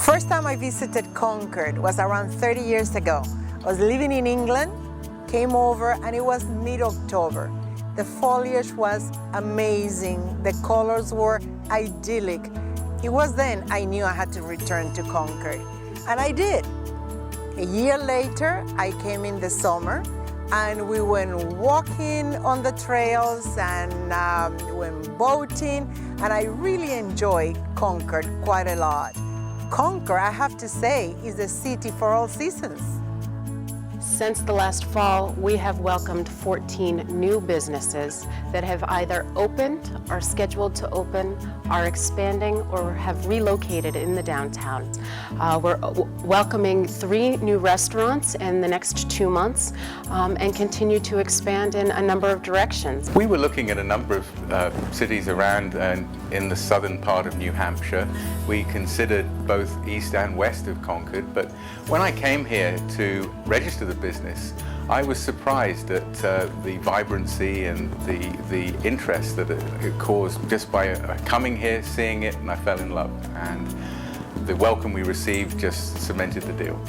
First time I visited Concord was around 30 years ago. I was living in England, came over, and it was mid-October. The foliage was amazing. The colors were idyllic. It was then I knew I had to return to Concord, and I did. A year later, I came in the summer, and we went walking on the trails and went boating, and I really enjoyed Concord quite a lot. Concord, I have to say, is a city for all seasons. Since the last fall, we have welcomed 14 new businesses that have either opened, are scheduled to open, are expanding, or have relocated in the downtown. We're welcoming 3 new restaurants in the next 2 months and continue to expand in a number of directions. We were looking at a number of cities around in the southern part of New Hampshire. We considered both east and west of Concord, but when I came here to register the business, I was surprised at the vibrancy and the interest that it caused just by coming here, seeing it, and I fell in love. And the welcome we received just cemented the deal.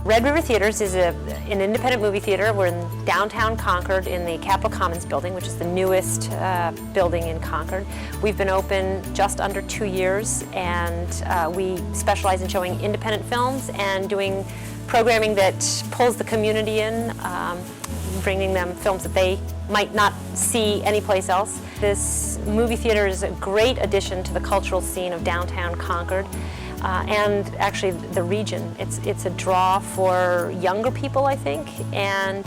Red River Theaters is an independent movie theater. We're in downtown Concord in the Capitol Commons building, which is the newest building in Concord. We've been open just under 2 years, and we specialize in showing independent films and doing programming that pulls the community in, bringing them films that they might not see anyplace else. This movie theater is a great addition to the cultural scene of downtown Concord. And actually the region. It's a draw for younger people, I think, and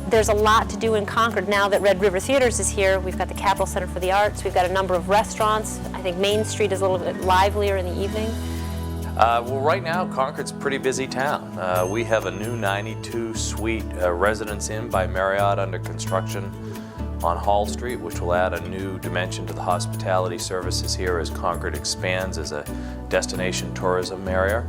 there's a lot to do in Concord now that Red River Theaters is here. We've got the Capitol Center for the Arts, we've got a number of restaurants. I think Main Street is a little bit livelier in the evening. Well, right now, Concord's a pretty busy town. We have a new 92-suite Residence Inn by Marriott under construction on Hall Street, which will add a new dimension to the hospitality services here as Concord expands as a destination tourism area.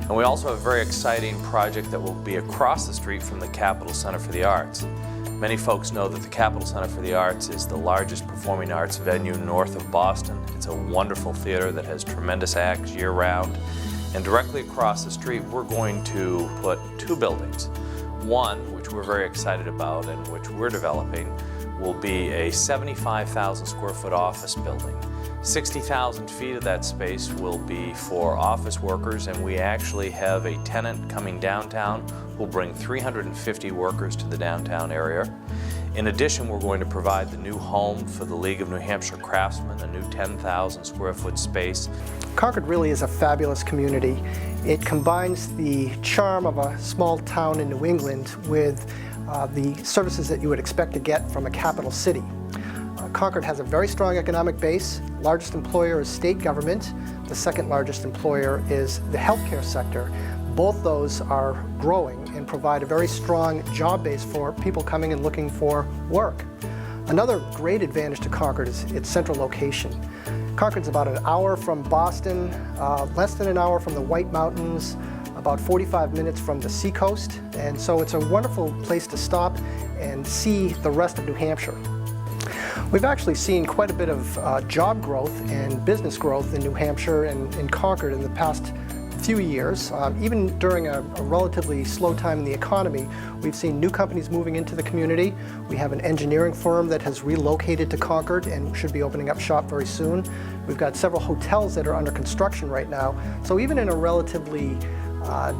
And we also have a very exciting project that will be across the street from the Capitol Center for the Arts. Many folks know that the Capitol Center for the Arts is the largest performing arts venue north of Boston. It's a wonderful theater that has tremendous acts year-round. And directly across the street, we're going to put 2 buildings. One, which we're very excited about and which we're developing, will be a 75,000 square foot office building. 60,000 feet of that space will be for office workers, and we actually have a tenant coming downtown who will bring 350 workers to the downtown area. In addition, we're going to provide the new home for the League of New Hampshire Craftsmen, a new 10,000 square foot space. Concord really is a fabulous community. It combines the charm of a small town in New England with the services that you would expect to get from a capital city. Concord has a very strong economic base. Largest employer is state government. The second largest employer is the healthcare sector. Both those are growing and provide a very strong job base for people coming and looking for work. Another great advantage to Concord is its central location. Concord's about an hour from Boston, less than an hour from the White Mountains, about 45 minutes from the seacoast, and so it's a wonderful place to stop and see the rest of New Hampshire. We've actually seen quite a bit of job growth and business growth in New Hampshire and in Concord in the past few years. Even during a relatively slow time in the economy, we've seen new companies moving into the community. We have an engineering firm that has relocated to Concord and should be opening up shop very soon. We've got several hotels that are under construction right now. So even in a relatively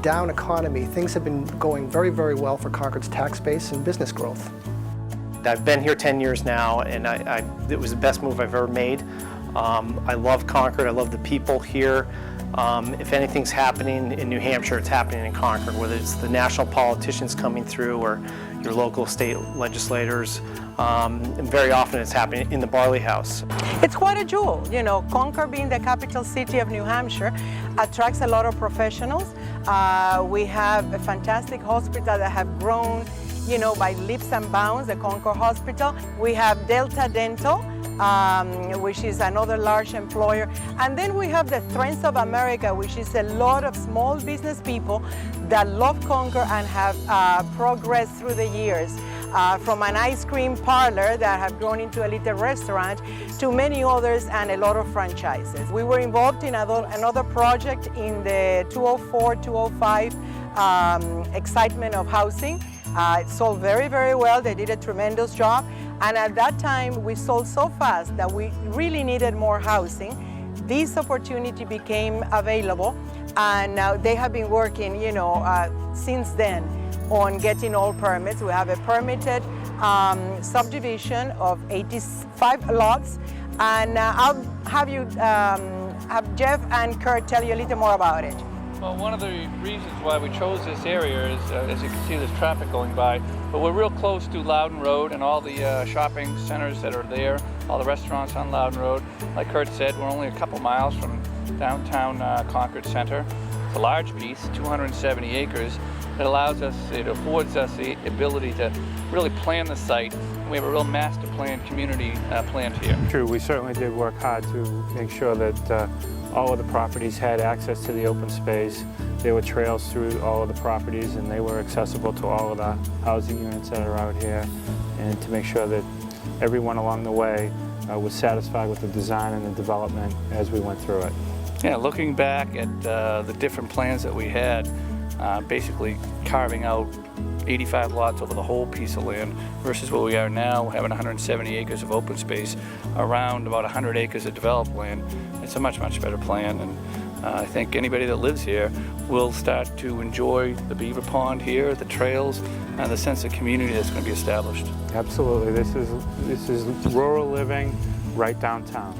down economy, things have been going very, very well for Concord's tax base and business growth. I've been here 10 years now, and it was the best move I've ever made. I love Concord, I love the people here. If anything's happening in New Hampshire, it's happening in Concord, whether it's the national politicians coming through or your local state legislators. And very often it's happening in the Barley House. It's quite a jewel. You know, Concord being the capital city of New Hampshire attracts a lot of professionals. We have a fantastic hospital that have grown, you know, by leaps and bounds, the Concord Hospital. We have Delta Dental, which is another large employer. And then we have the Friends of America, which is a lot of small business people that love Concord and have progressed through the years. from an ice cream parlor that have grown into a little restaurant to many others and a lot of franchises. We were involved in another project in the 204-205 excitement of housing. It sold very, very well. They did a tremendous job. And at that time, we sold so fast that we really needed more housing. This opportunity became available, and now they have been working, since then on getting all permits. We have a permitted subdivision of 85 lots, and I'll have have Jeff and Kurt tell you a little more about it. Well, one of the reasons why we chose this area is, as you can see, there's traffic going by, but we're real close to Loudon Road and all the shopping centers that are there, all the restaurants on Loudon Road. Like Kurt said, we're only a couple miles from downtown Concord Center. It's a large piece, 270 acres. It affords us the ability to really plan the site. We have a real master plan community planned here. True, we certainly did work hard to make sure that all of the properties had access to the open space. There were trails through all of the properties, and they were accessible to all of the housing units that are out here, and to make sure that everyone along the way was satisfied with the design and the development as we went through it. Yeah, looking back at the different plans that we had, basically carving out 85 lots over the whole piece of land versus where we are now, having 170 acres of open space around about 100 acres of developed land. It's a much, much better plan, and I think anybody that lives here will start to enjoy the beaver pond here, the trails, and the sense of community that's going to be established. Absolutely, this is rural living right downtown.